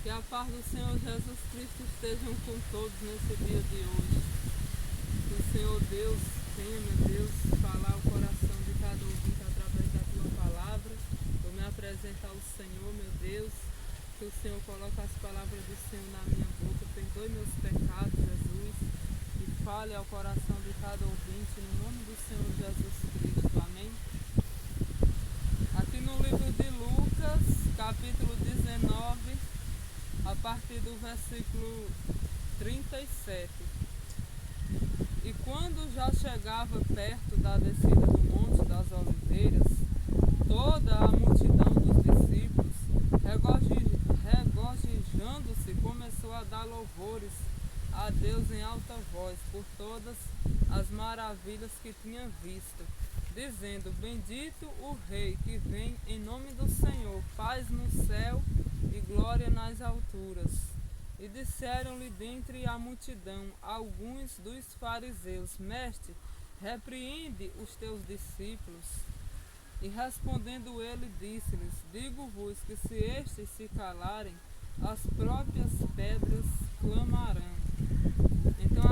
Que a paz do Senhor Jesus Cristo estejam com todos nesse dia de hoje. Que o Senhor Deus tenha, meu Deus, falar o coração de cada ouvinte através da tua palavra. Eu me apresento ao Senhor, meu Deus. Que o Senhor coloque as palavras do Senhor na minha boca. Perdoe meus pecados, Jesus. E fale ao coração de cada ouvinte, no nome do Senhor Jesus Cristo. Amém? Aqui no livro de Lucas, capítulo 19, a partir do versículo 37. E quando já chegava perto da descida do Monte das Oliveiras, toda a multidão dos discípulos, regozijando-se, começou a dar louvores a Deus em alta voz por todas as maravilhas que tinha visto, dizendo: Bendito o Rei que vem em nome do Senhor, paz no céu e glória nas alturas. E disseram-lhe dentre a multidão alguns dos fariseus: Mestre, repreende os teus discípulos. E respondendo ele, disse-lhes: Digo-vos que se estes se calarem, as próprias pedras clamarão. Então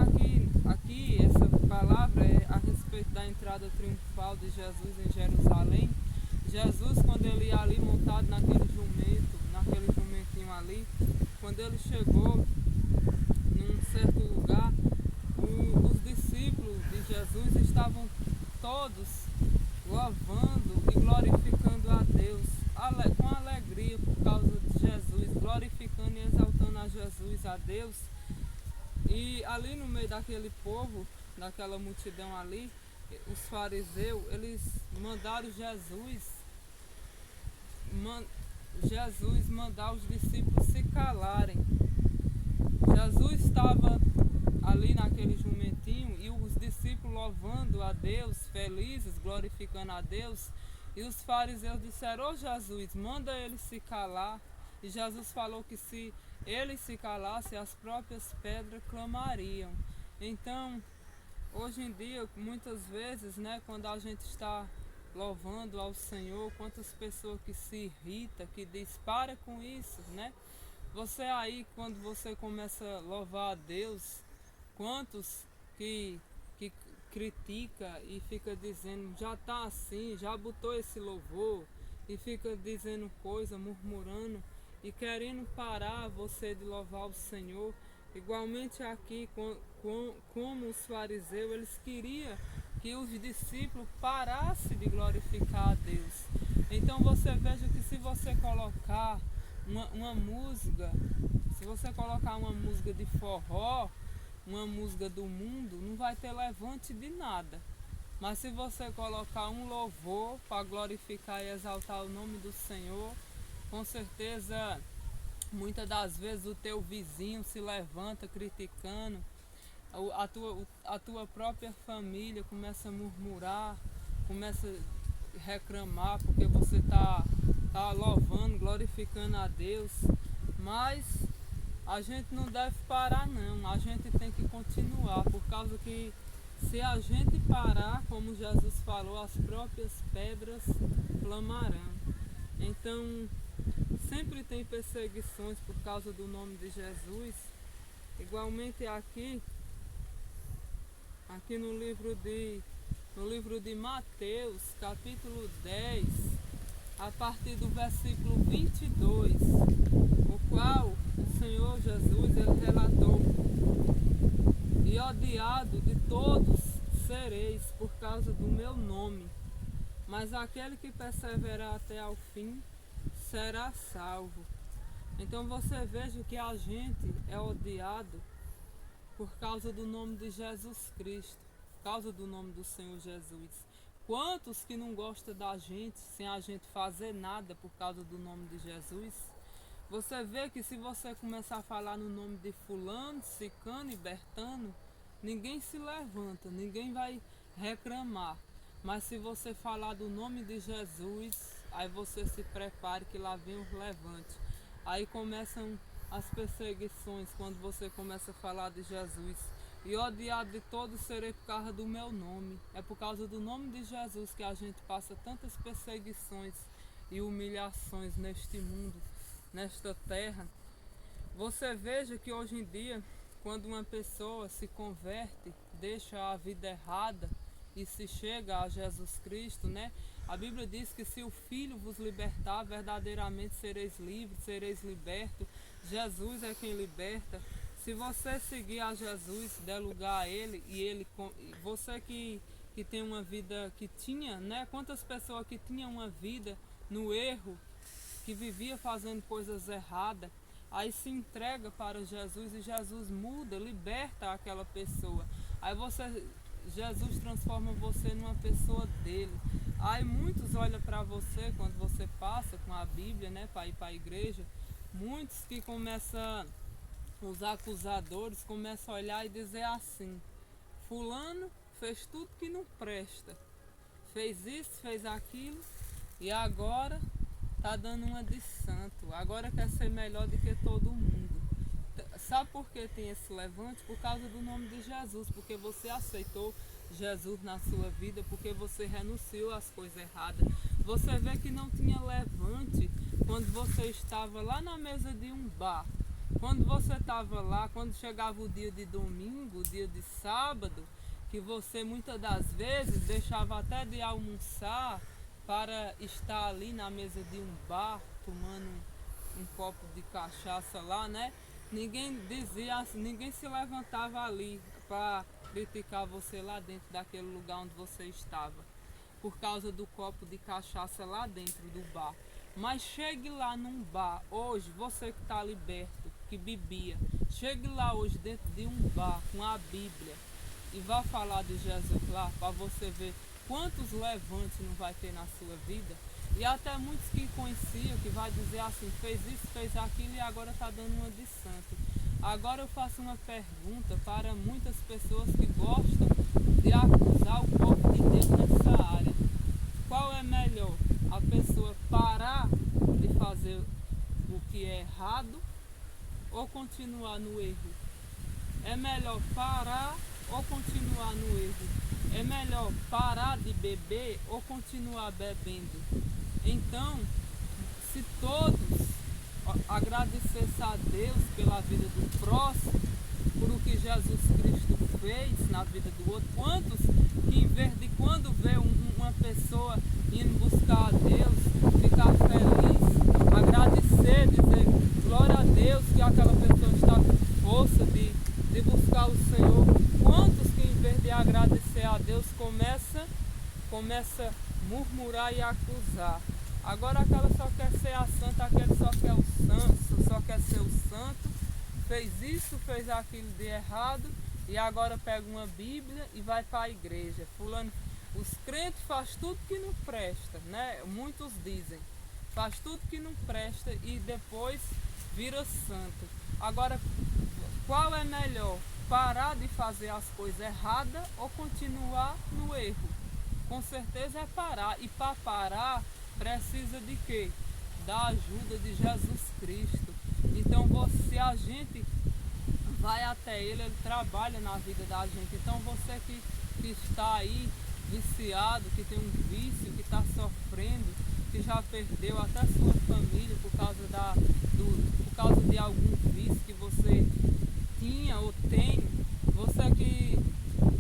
aqui essa palavra é a respeito da entrada triunfal de Jesus em Jerusalém. Jesus, quando ele ia ali montado naquele jumentinho ali, quando ele chegou num certo lugar, os discípulos de Jesus estavam todos louvando e glorificando a Deus com alegria por causa de Jesus, glorificando e exaltando a Jesus, a Deus. E ali no meio daquele povo, daquela multidão ali, os fariseus, eles mandaram Jesus mandar os discípulos se calarem. Jesus estava ali naquele jumentinho e os discípulos louvando a Deus, felizes, glorificando a Deus. E os fariseus disseram: Ô Jesus, manda eles se calar. E Jesus falou que se eles se calassem, as próprias pedras clamariam. Então, hoje em dia, muitas vezes, né, quando a gente está louvando ao Senhor, quantas pessoas que se irritam, que diz: para com isso, né? Você aí, quando você começa a louvar a Deus, quantos que critica e fica dizendo: já está assim, já botou esse louvor, e fica dizendo coisa, murmurando e querendo parar você de louvar o Senhor. Igualmente aqui, como os fariseus, eles queriam que os discípulos parassem de glorificar a Deus. Então você veja que se você colocar uma música, se você colocar uma música de forró, uma música do mundo, não vai ter levante de nada. Mas se você colocar um louvor para glorificar e exaltar o nome do Senhor, com certeza, muitas das vezes o teu vizinho se levanta criticando, a tua própria família começa a murmurar, começa a reclamar porque você tá louvando, glorificando a Deus. Mas a gente não deve parar não, a gente tem que continuar, por causa que se a gente parar, como Jesus falou, as próprias pedras clamarão. Então, sempre tem perseguições por causa do nome de Jesus. Igualmente aqui no livro de Mateus, capítulo 10, a partir do versículo 22, o qual o Senhor Jesus ele relatou: E odiado de todos sereis por causa do meu nome, mas aquele que perseverar até ao fim será salvo. Então você veja que a gente é odiado por causa do nome de Jesus Cristo, por causa do nome do Senhor Jesus. Quantos que não gostam da gente sem a gente fazer nada por causa do nome de Jesus? Você vê que se você começar a falar no nome de fulano, cicano e bertano, ninguém se levanta, ninguém vai reclamar. Mas se você falar do nome de Jesus, aí você se prepare que lá vem o levante. Aí começam as perseguições quando você começa a falar de Jesus. E odiado de todos serei por causa do meu nome. É por causa do nome de Jesus que a gente passa tantas perseguições e humilhações neste mundo, nesta terra. Você veja que hoje em dia, quando uma pessoa se converte, deixa a vida errada e se chega a Jesus Cristo, né? A Bíblia diz que se o Filho vos libertar, verdadeiramente sereis livres, sereis libertos. Jesus é quem liberta. Se você seguir a Jesus, der lugar a Ele, você que tem uma vida que tinha, né? Quantas pessoas que tinham uma vida no erro, que vivia fazendo coisas erradas, aí se entrega para Jesus e Jesus muda, liberta aquela pessoa. Aí Jesus transforma você numa pessoa dele. Aí muitos olham para você quando você passa com a Bíblia, né, para ir para a igreja. Muitos que começam, os acusadores começam a olhar e dizer assim: fulano fez tudo que não presta, fez isso, fez aquilo e agora tá dando uma de santo, agora quer ser melhor do que todo mundo. Sabe por que tem esse levante? Por causa do nome de Jesus, porque você aceitou Jesus na sua vida, porque você renunciou às coisas erradas. Você vê que não tinha levante quando você estava lá na mesa de um bar. Quando você estava lá, quando chegava o dia de domingo, o dia de sábado, que você muitas das vezes deixava até de almoçar para estar ali na mesa de um bar, tomando um copo de cachaça lá, né? Ninguém dizia assim, ninguém se levantava ali para criticar você lá dentro daquele lugar onde você estava, por causa do copo de cachaça lá dentro do bar. Mas chegue lá num bar, hoje, você que está liberto, que bebia, chegue lá hoje dentro de um bar com a Bíblia e vá falar de Jesus lá, para você ver quantos levantes não vai ter na sua vida. E até muitos que conheciam, que vai dizer assim, fez isso, fez aquilo e agora está dando uma de santo. Agora eu faço uma pergunta para muitas pessoas que gostam de acusar o povo de Deus nessa área. Qual é melhor? A pessoa parar de fazer o que é errado ou continuar no erro? É melhor parar ou continuar no erro? É melhor parar de beber ou continuar bebendo? Então, se todos agradecessem a Deus pela vida do próximo, por o que Jesus Cristo fez na vida do outro, quantos que em vez de quando vê uma pessoa indo buscar a Deus, ficar feliz, agradecer, dizer glória a Deus que aquela pessoa está com força de buscar o Senhor, quantos que em vez de agradecer a Deus começa a murmurar e acusar. Agora aquela só quer ser a santa, aquele só quer o santo, só quer ser o santo, fez isso, fez aquilo de errado e agora pega uma Bíblia e vai para a igreja. Fulano, os crentes faz tudo que não presta, né? Muitos dizem, faz tudo que não presta e depois vira santo. Agora, qual é melhor? Parar de fazer as coisas erradas ou continuar no erro? Com certeza é parar. E para parar, precisa de quê? Da ajuda de Jesus Cristo. Então, se a gente vai até Ele, Ele trabalha na vida da gente. Então, você que está aí viciado, que tem um vício, que está sofrendo, que já perdeu até sua família por causa de algum vício que você tinha ou tem, você que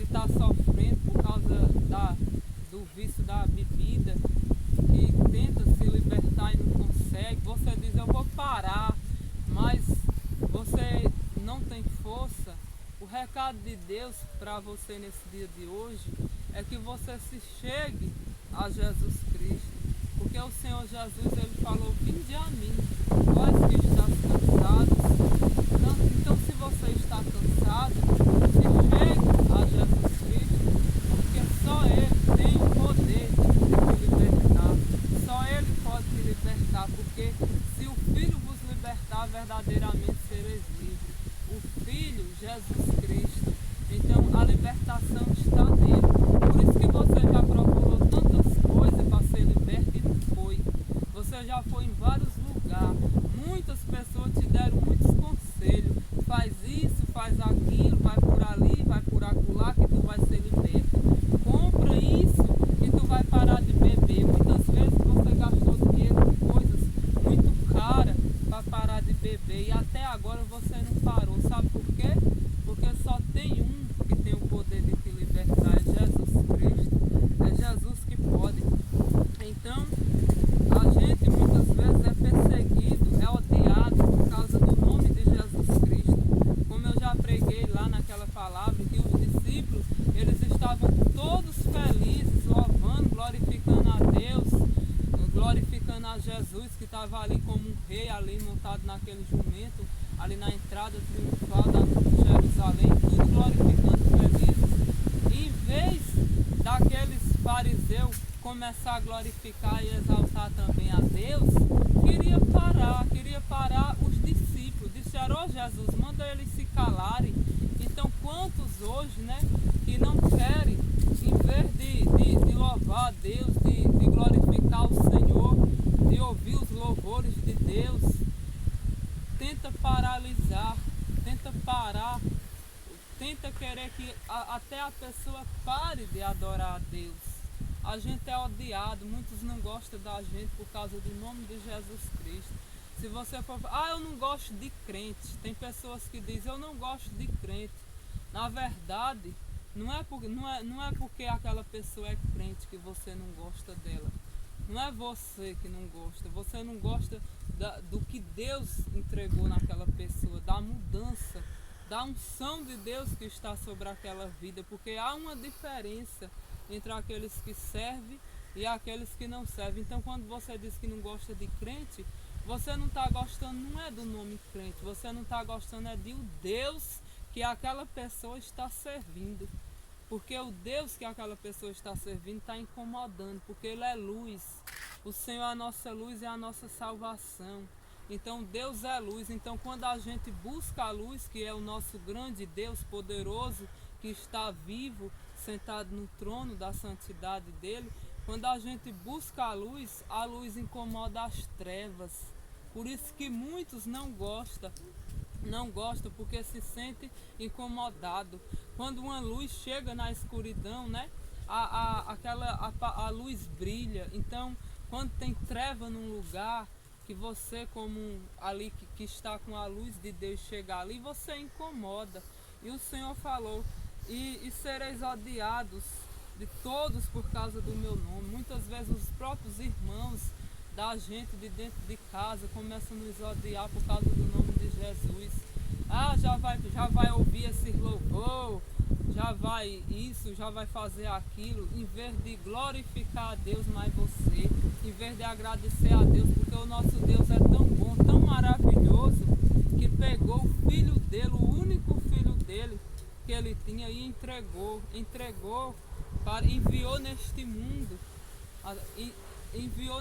está sofrendo por causa do vício da bebida, que tenta se libertar e não consegue, você diz eu vou parar, mas você não tem força. O recado de Deus para você nesse dia de hoje é que você se chegue a Jesus Cristo, porque o Senhor Jesus, Ele falou, vinde a mim, vós que estáis cansados. Então se você está cansado, se chegue a Jesus Cristo, porque só Ele tem o poder de libertar, só Ele pode te libertar, porque se o Filho vos libertar, verdadeiramente sereis livres. O Filho, Jesus Cristo. Então a libertação está nele. Por isso que você já procurou tantas coisas para ser liberto e não foi. Você já foi em vários lugares. Muitas pessoas te deram muitos conselhos. Faz isso, faz aquilo, vai por ali, vai por acolá, que tu vai ser liberto. Compra isso e tu vai parar de beber. Muitas vezes você gastou dinheiro com coisas muito caras para parar de beber. E até agora você não parou. Sabe por quê? Porque só tem um que tem o poder de te libertar, é Jesus Cristo. É Jesus que pode. Então, a gente muitas vezes é perseguido, é odiado por causa do nome de Jesus Cristo. Como eu já preguei lá naquela palavra, que os discípulos, eles estavam todos felizes, louvando, glorificando a Deus, glorificando a Jesus, que estava ali como um rei, ali montado naquele jumento, ali na entrada triunfal de Jerusalém, tudo glorificando, felizes. E em vez daqueles fariseus começar a glorificar e exaltar também a Deus, queria parar os discípulos. Disseram: ó Jesus, manda eles se calarem. Então quantos hoje, né, que não querem, em vez de louvar a Deus, de glorificar o Senhor, de ouvir os louvores de Deus, tenta paralisar, tenta parar, tenta querer que até a pessoa pare de adorar a Deus. A gente é odiado, muitos não gostam da gente por causa do nome de Jesus Cristo. Se você for falar: eu não gosto de crente, tem pessoas que dizem: eu não gosto de crente. Na verdade, não é porque aquela pessoa é crente que você não gosta dela. Não é você que não gosta, você não gosta do que Deus entregou naquela pessoa, da mudança, da unção de Deus que está sobre aquela vida, porque há uma diferença entre aqueles que servem e aqueles que não servem. Então, quando você diz que não gosta de crente, você não está gostando, não é do nome crente, você não está gostando é de o Deus que aquela pessoa está servindo. Porque o Deus que aquela pessoa está servindo está incomodando, porque Ele é luz. O Senhor é a nossa luz e a nossa salvação. Então Deus é luz. Então quando a gente busca a luz, que é o nosso grande Deus poderoso, que está vivo, sentado no trono da santidade dele, quando a gente busca a luz incomoda as trevas. Por isso que muitos não gostam porque se sentem incomodados. Quando uma luz chega na escuridão, né, a luz brilha. Então, quando tem treva num lugar, que você como ali que está com a luz de Deus chegar ali, você incomoda. E o Senhor falou: e sereis odiados de todos por causa do meu nome. Muitas vezes os próprios irmãos da gente de dentro de casa começam a nos odiar por causa do nome de Jesus. Já vai ouvir esse louvor, já vai isso, já vai fazer aquilo, em vez de glorificar a Deus mais você, em vez de agradecer a Deus, porque o nosso Deus é tão bom, tão maravilhoso, que pegou o filho dele, o único filho dele que ele tinha, e enviou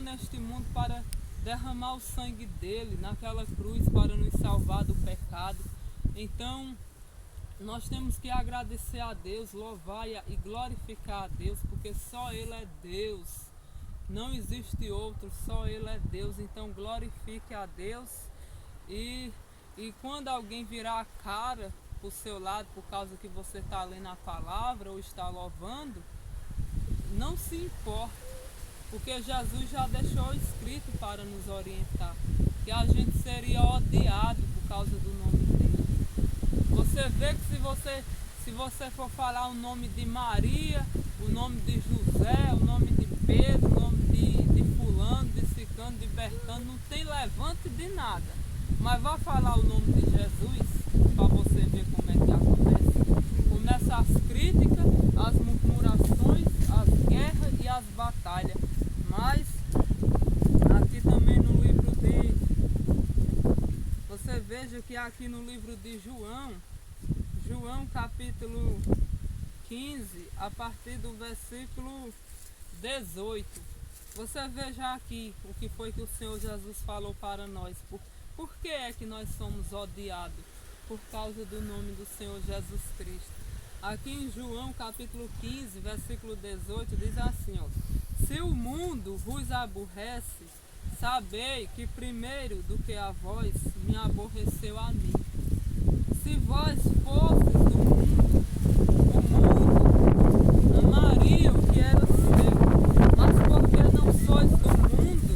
neste mundo para derramar o sangue dele naquela cruz para nos salvar do pecado. Então nós temos que agradecer a Deus, louvar e glorificar a Deus, porque só Ele é Deus, não existe outro, só Ele é Deus. Então glorifique a Deus, e quando alguém virar a cara para o seu lado por causa que você está lendo a palavra ou está louvando, não se importe, porque Jesus já deixou escrito para nos orientar que a gente seria odiado por causa do nome dele. Você vê que se você for falar o nome de Maria, o nome de José, o nome de Pedro, o nome de fulano, de ciclano, de Bertano, não tem levante de nada. Mas vá falar o nome de Jesus para você ver como é que acontece. Começa as críticas, as murmurações, as guerras e as batalhas. Mas aqui também no livro você veja que aqui no livro de João capítulo 15, a partir do versículo 18, você veja aqui o que foi que o Senhor Jesus falou para nós. Por que é que nós somos odiados? Por causa do nome do Senhor Jesus Cristo. Aqui em João capítulo 15, versículo 18, diz assim: se o mundo vos aborrece, sabei que primeiro do que a vós me aborreceu a mim. Se vós fosses do mundo, o mundo amaria o que era seu, mas porque não sois do mundo,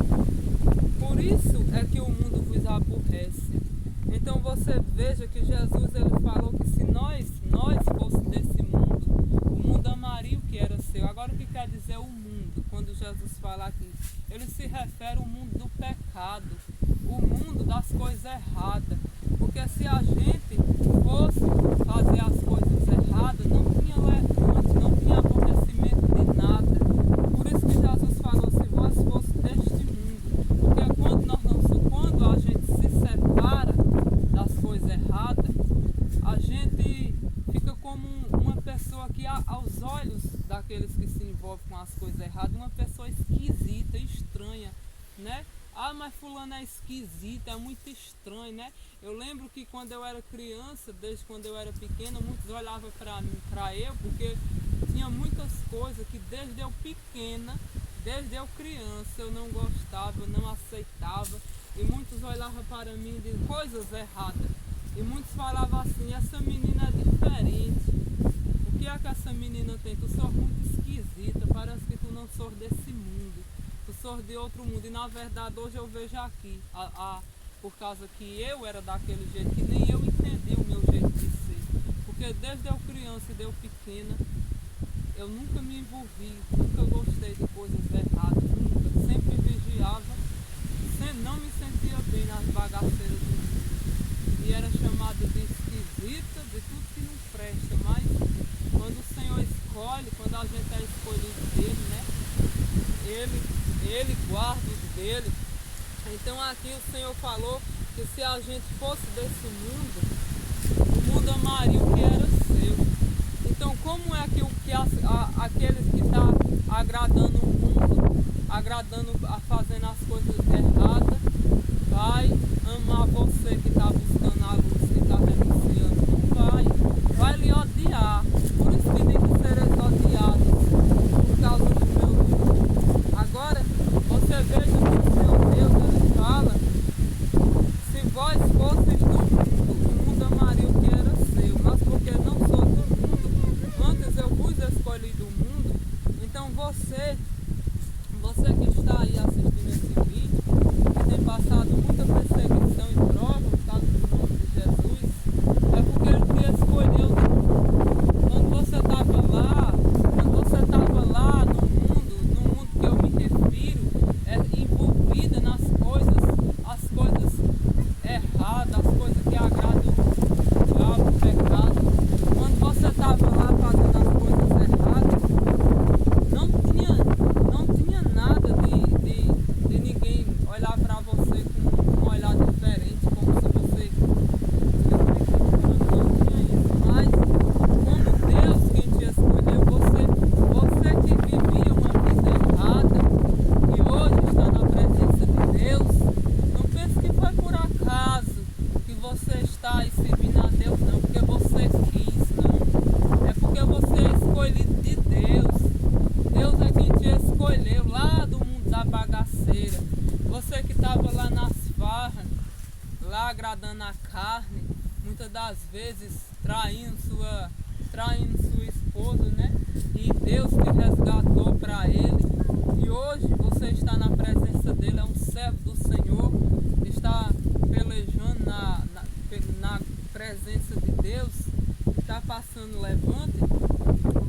por isso é que o mundo vos aborrece. Então você veja que Jesus ele falou que se nós fôssemos desse mundo, o mundo amaria o que era seu. Agora o que quer dizer o mundo? Quando Jesus fala aqui, ele se refere ao mundo do pecado, o mundo das coisas erradas. Porque se a gente fosse fazer as coisas erradas, não tinha levante, não tinha aborrecimento de nada. Por isso que Jesus falou, se vós fosse deste mundo. Porque quando a gente se separa das coisas erradas, a gente fica como uma pessoa que, aos olhos daqueles que se envolvem com as coisas erradas, uma pessoa esquisita, estranha, né? Ah, mas fulano é esquisito, é muito estranho, né? Eu lembro que quando eu era criança, desde quando eu era pequena, muitos olhavam para eu, porque tinha muitas coisas que desde eu pequena, desde eu criança, eu não gostava, eu não aceitava. E muitos olhavam para mim de coisas erradas. E muitos falavam assim, essa menina é diferente. O que é que essa menina tem? Tu sou muito esquisita, parece que tu não sou desse mundo. Tu sou de outro mundo. E na verdade hoje eu vejo aqui, por causa que eu era daquele jeito, que nem eu entendi o meu jeito de ser. Porque desde eu criança e desde eu pequena, eu nunca me envolvi, nunca gostei de coisas erradas, nunca. Sempre vigiava, não me sentia bem nas bagaceiras do mundo. E era chamada de esquisita, de tudo que não presta. Mas quando o Senhor escolhe, quando a gente é escolhido dele, né? Ele guarda os dele. Então aqui o Senhor falou que se a gente fosse desse mundo, o mundo amaria o que era seu. Então como é que aqueles que estão agradando o mundo, fazendo as coisas erradas, vai amar você que está buscando a luz, que está renunciando? Não vai lhe odiar. Por isso que diz que sereis odiados por causa do meu nome. Agora você veja que o seu Deus ele fala, se vós fosseis do mundo, o mundo amaria o que era seu, mas porque não sou do mundo, antes eu vos escolhi do mundo. Então você que está aí assistindo esse vídeo, que tem passado muita perseguição e prova por causa do nome de Jesus, é porque ele te escolheu do mundo. Quando você estava lá no mundo que eu me refiro, envolvida nas coisas, as coisas erradas, as coisas que agradam o diabo, o pecado. Quando você estava lá fazendo as coisas erradas, não tinha nada de ninguém olhar para você com um olhar diferente, como se você não tinha isso. Mas quando Deus quem te escolheu, você que vivia uma vida errada e hoje está na presença de Deus, não pense que foi por acaso que você está aí servindo a Deus, não, porque você quis, não. É porque você é escolhido de Deus. Deus é quem te escolheu lá do mundo da bagaceira. Você que estava lá nas farras, lá agradando a carne, muitas das vezes traindo sua esposa, né? E Deus te resgatou para ele. E hoje você está na presença dele, é um servo do Senhor, está pelejando na presença de Deus, está passando levante.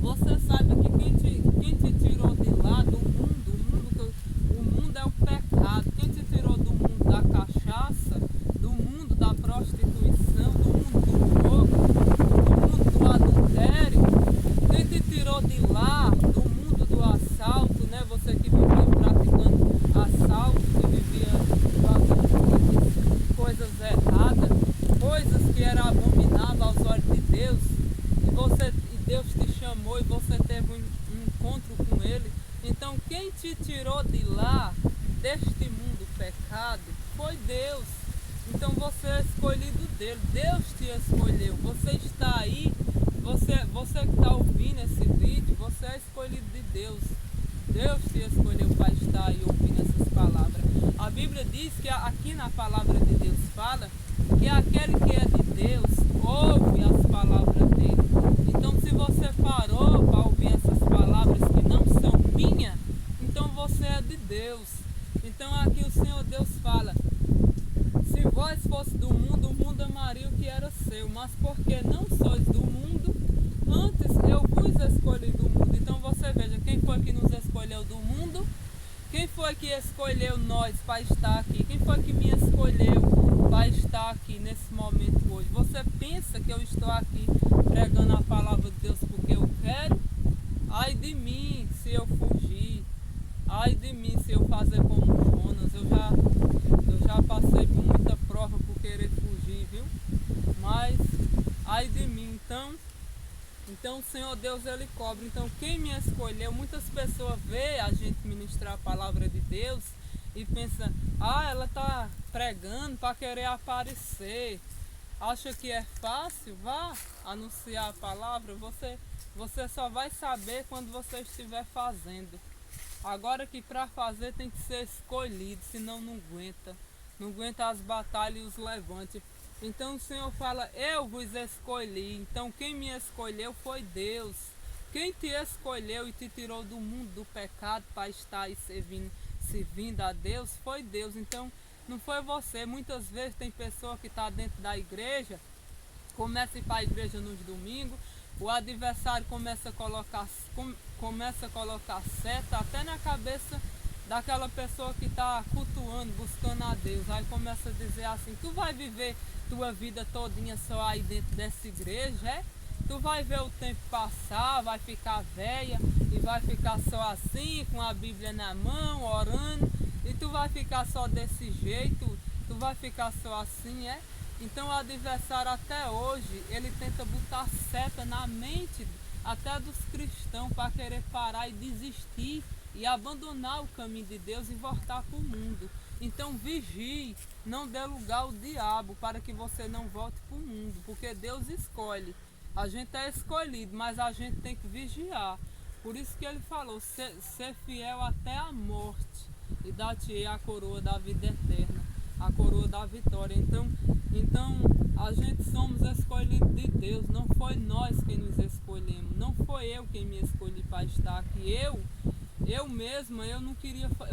Você sabe que quem te tirou de lá do mundo, o mundo é o pecado. Quem te tirou do mundo da cachaça, do mundo da prostituição, do mundo do jogo, do mundo do adultério, quem te tirou de lá, do mundo do assalto, né? Você que vivia praticando assalto, que vivia fazendo coisas erradas, coisas que eram abomináveis aos olhos de Deus, e Deus te chamou e você teve um encontro com Ele. Então quem te tirou de lá, deste mundo pecado, foi Deus. Então você é escolhido dele, Deus te escolheu. Você está aí, você que está ouvindo esse vídeo, você é escolhido de Deus. Deus te escolheu para estar aí ouvindo essas palavras. A Bíblia diz que aqui na palavra de Deus fala que aquele que é de Deus ouve as palavras dele. Então se você parou para ouvir essas palavras que não são minhas, então você é de Deus. Então aqui o Senhor Deus fala, se vós fosse do mundo, o mundo amaria seu, mas porque não sois do mundo, antes eu vos escolhi do mundo. Então você veja, quem foi que nos escolheu do mundo? Quem foi que escolheu nós para estar aqui? Quem foi que me escolheu para estar aqui nesse momento hoje? Você pensa que eu estou aqui pregando a palavra de Deus porque eu quero? Ai de mim se eu fugir. Ai de mim se eu fazer como Jonas. Eu já passei por muita prova por querer fugir, viu? Mas ai de mim, então o Senhor Deus, Ele cobre. Então quem me escolheu, muitas pessoas vê a gente ministrar a palavra de Deus e pensa, ela está pregando para querer aparecer. Acha que é fácil? Vá anunciar a palavra, você só vai saber quando você estiver fazendo. Agora que para fazer tem que ser escolhido, senão não aguenta. Não aguenta as batalhas e os levantes. Então o Senhor fala, eu vos escolhi. Então quem me escolheu foi Deus. Quem te escolheu e te tirou do mundo do pecado para estar aí servindo a Deus foi Deus. Então não foi você. Muitas vezes tem pessoa que está dentro da igreja, começa a ir para a igreja nos domingos, o adversário começa a colocar seta até na cabeça daquela pessoa que está cultuando, buscando a Deus. Aí começa a dizer assim, tu vai viver tua vida todinha só aí dentro dessa igreja, é? Tu vai ver o tempo passar, vai ficar velha e vai ficar só assim, com a Bíblia na mão, orando, e tu vai ficar só desse jeito, tu vai ficar só assim, é? Então o adversário até hoje, ele tenta botar seta na mente até dos cristãos para querer parar e desistir e abandonar o caminho de Deus e voltar para o mundo. Então vigie, não dê lugar ao diabo para que você não volte para o mundo, porque Deus escolhe. A gente é escolhido, mas a gente tem que vigiar. Por isso que ele falou, ser fiel até a morte e dar-te a coroa da vida eterna, a coroa da vitória. Então a gente somos escolhidos de Deus, não foi nós quem nos escolhemos, não foi eu quem me escolhi para estar aqui. Eu mesma, eu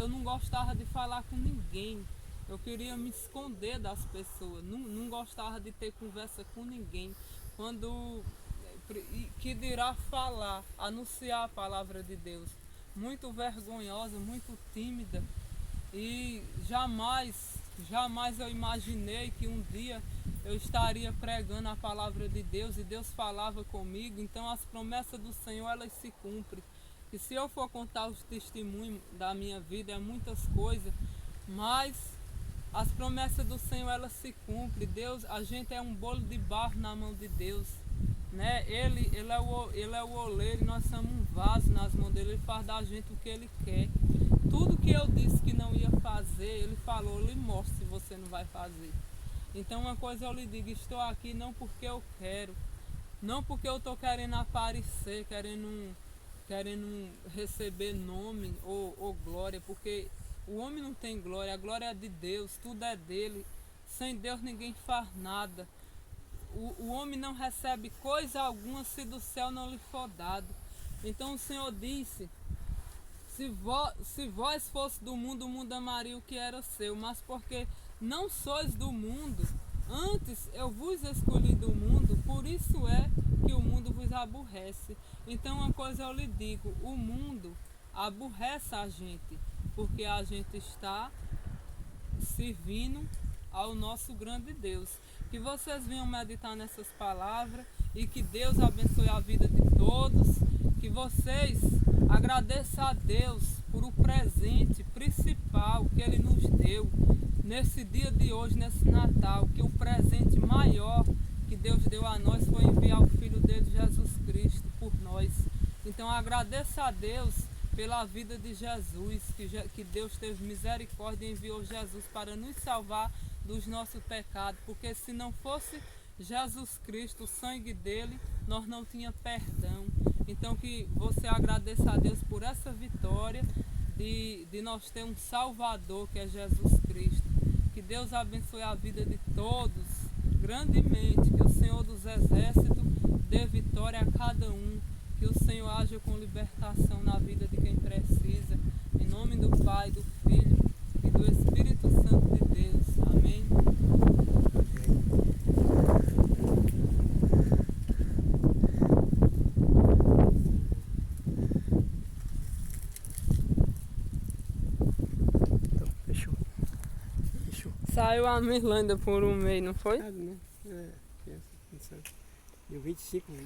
não gostava de falar com ninguém, eu queria me esconder das pessoas, não gostava de ter conversa com ninguém, que dirá falar, anunciar a palavra de Deus, muito vergonhosa, muito tímida, e jamais eu imaginei que um dia eu estaria pregando a palavra de Deus e Deus falava comigo. Então as promessas do Senhor, elas se cumprem. E se eu for contar os testemunhos da minha vida, é muitas coisas, mas as promessas do Senhor, elas se cumprem. Deus, a gente é um bolo de barro na mão de Deus, né? Ele é o oleiro e nós somos um vaso nas mãos dele. Ele faz da gente o que ele quer. Tudo que eu disse que não ia fazer, ele falou, ele mostra se você não vai fazer. Então uma coisa eu lhe digo, estou aqui não porque eu quero, não porque eu estou querendo aparecer, querendo receber nome ou glória, porque o homem não tem glória, a glória é de Deus, tudo é dele. Sem Deus ninguém faz nada. O homem não recebe coisa alguma se do céu não lhe for dado. Então o Senhor disse, se vós fosse do mundo, o mundo amaria o que era seu, mas porque não sois do mundo, antes eu vos escolhi do mundo, por isso é que o mundo vos aborrece. Então uma coisa eu lhe digo, o mundo aborrece a gente, porque a gente está servindo ao nosso grande Deus. Que vocês venham meditar nessas palavras e que Deus abençoe a vida de todos, que vocês agradeçam a Deus por o presente principal que Ele nos deu nesse dia de hoje, nesse Natal, que o presente maior que Deus deu a nós foi enviar o Filho dele, Jesus Cristo, por nós. Então agradeça a Deus pela vida de Jesus, que Deus teve misericórdia e enviou Jesus para nos salvar dos nossos pecados, porque se não fosse Jesus Cristo, o sangue dele, nós não tínhamos perdão. Então que você agradeça a Deus por essa vitória de nós ter um Salvador, que é Jesus Cristo. Que Deus abençoe a vida de todos grandemente, que o Senhor dos Exércitos dê vitória a cada um, que o Senhor haja com libertação na vida de quem precisa, em nome do Pai, do Filho e do Espírito Santo de Deus. Amém. Saiu a Mirlândia por um mês, não foi? Né? É, pensa, deu 25